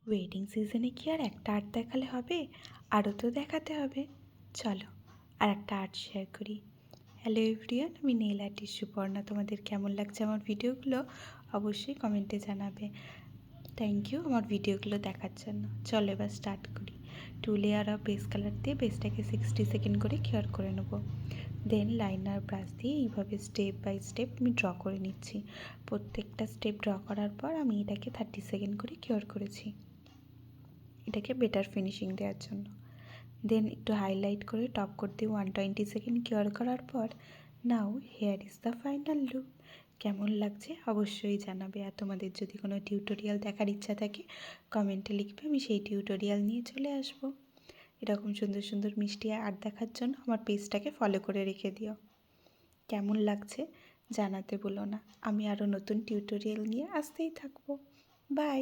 Wedding সিজনে কি আর একটা আর্ট দেখালে হবে, আরও তো দেখাতে হবে। চলো আর একটা আর্ট শেয়ার করি। হ্যালো এভরিওয়ান, আমি নেইল আর্টিস্ট সুপর্ণা। তোমাদের কেমন লাগছে আমার ভিডিওগুলো অবশ্যই কমেন্টে জানাবে। থ্যাংক ইউ আমার ভিডিওগুলো দেখার জন্য। চলো এবার স্টার্ট করি। 2 লেয়ার অফ বেস কালার দিয়ে বেসটাকে 60 সেকেন্ড করে কিওর করে নেবো। দেন লাইনার ব্রাশ দিয়ে এইভাবে স্টেপ বাই স্টেপ আমি ড্র করে নিচ্ছি। প্রত্যেকটা স্টেপ ড্র করার পর আমি এটাকে 30 সেকেন্ড করে কিওর করেছি, এটাকে বেটার ফিনিশিং দেওয়ার জন্য। দেন একটু হাইলাইট করে টপ কোট দিয়ে 120 সেকেন্ড কিওর করার পর now here is the final look. কেমন লাগছে অবশ্যই জানাবে। আর তোমাদের যদি কোনো টিউটোরিয়াল দেখার ইচ্ছা থাকে কমেন্টে লিখবে, আমি সেই টিউটোরিয়াল নিয়ে চলে আসবো। এরকম সুন্দর সুন্দর মিষ্টি আর্ট দেখার জন্য আমার পেজটাকে ফলো করে রেখে দিও। কেমন লাগছে জানাতে ভুলো না। আমি আরও নতুন টিউটোরিয়াল নিয়ে আসতেই থাকবো। বাই।